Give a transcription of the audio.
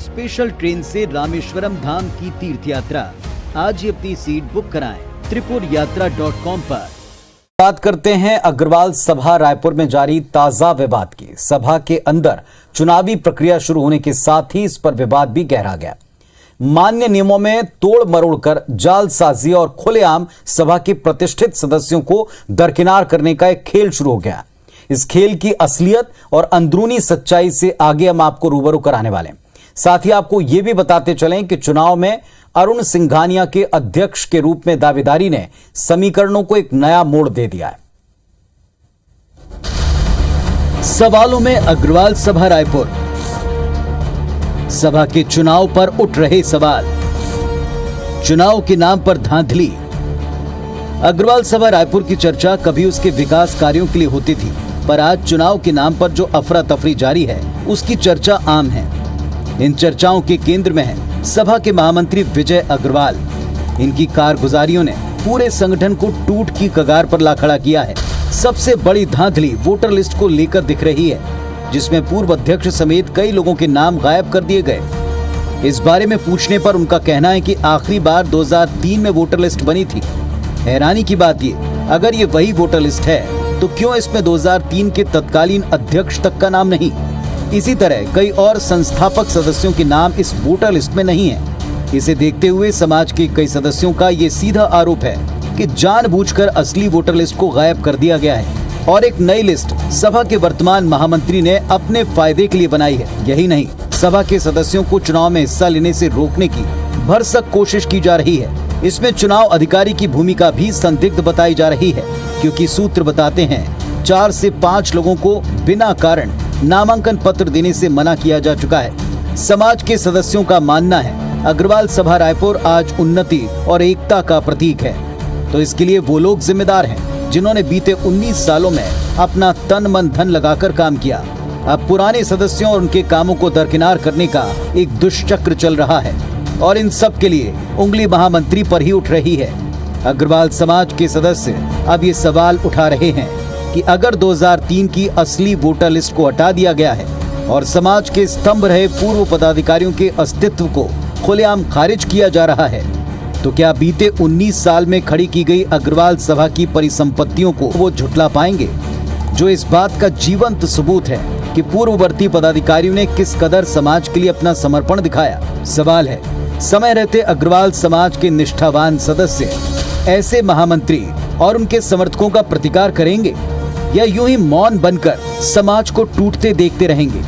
Special train से रामेश्वरम धाम की तीर्थ यात्रा। आज ही अपनी सीट बुक कराएं tripurayatra.com पर। बात करते हैं अग्रवाल सभा रायपुर में जारी ताजा विवाद की। सभा के अंदर चुनावी प्रक्रिया शुरू होने के साथ ही इस पर विवाद भी गहरा गया। मान्य नियमों में तोड़ मरोड़ कर जालसाजी और खुलेआम सभा के प्रतिष्ठित सदस्यों को दरकिनार करने का एक खेल शुरू हो गया। इस खेल की असलियत और अंदरूनी सच्चाई से आगे हम आपको रूबरू कराने वाले हैं। साथ ही आपको यह भी बताते चलें कि चुनाव में अरुण सिंघानिया के अध्यक्ष के रूप में दावेदारी ने समीकरणों को एक नया मोड़ दे दिया है। सवालों में अग्रवाल सभा रायपुर। सभा के चुनाव पर उठ रहे सवाल। चुनाव के नाम पर धांधली। अग्रवाल सभा रायपुर की चर्चा कभी उसके विकास कार्यों के लिए होती थी, पर आज चुनाव के नाम पर जो अफरा तफरी जारी है उसकी चर्चा आम है। इन चर्चाओं के केंद्र में है सभा के महामंत्री विजय अग्रवाल। इनकी कारगुजारियों ने पूरे संगठन को टूट की कगार पर ला खड़ा किया है। सबसे बड़ी धांधली वोटर लिस्ट को लेकर दिख रही है, जिसमें पूर्व अध्यक्ष समेत कई लोगों के नाम गायब कर दिए गए। इस बारे में पूछने पर उनका कहना है कि आखिरी बार 2003 में वोटर लिस्ट बनी थी। हैरानी की बात ये, अगर ये वही वोटर लिस्ट है तो क्यों इसमें 2003 के तत्कालीन अध्यक्ष तक का नाम नहीं? इसी तरह कई और संस्थापक सदस्यों के नाम इस वोटर लिस्ट में नहीं है। इसे देखते हुए समाज के कई सदस्यों का ये सीधा आरोप है कि जानबूझकर असली वोटर लिस्ट को गायब कर दिया गया है और एक नई लिस्ट सभा के वर्तमान महामंत्री ने अपने फायदे के लिए बनाई है। यही नहीं, सभा के सदस्यों को चुनाव में हिस्सा लेने से रोकने की भरसक कोशिश की जा रही है। इसमें चुनाव अधिकारी की भूमिका भी संदिग्ध बताई जा रही है, क्योंकि सूत्र बताते हैं 4 से 5 लोगों को बिना कारण नामांकन पत्र देने से मना किया जा चुका है। समाज के सदस्यों का मानना है अग्रवाल सभा रायपुर आज उन्नति और एकता का प्रतीक है, तो इसके लिए वो लोग जिम्मेदार हैं जिन्होंने बीते 19 सालों में अपना तन मन धन लगाकर काम किया। अब पुराने सदस्यों और उनके कामों को दरकिनार करने का एक दुष्चक्र चल रहा है और इन सब के लिए उंगली महामंत्री पर ही उठ रही है। अग्रवाल समाज के सदस्य अब ये सवाल उठा रहे हैं कि अगर 2003 की असली वोटर लिस्ट को हटा दिया गया है और समाज के स्तंभ रहे पूर्व पदाधिकारियों के अस्तित्व को खुलेआम खारिज किया जा रहा है, तो क्या बीते 19 साल में खड़ी की गई अग्रवाल सभा की परिसंपत्तियों को वो झुठला पाएंगे, जो इस बात का जीवंत सबूत है कि पूर्ववर्ती पदाधिकारियों ने किस कदर समाज के लिए अपना समर्पण दिखाया। सवाल है, समय रहते अग्रवाल समाज के निष्ठावान सदस्य ऐसे महामंत्री और उनके समर्थकों का प्रतिकार करेंगे या यूं ही मौन बनकर समाज को टूटते देखते रहेंगे?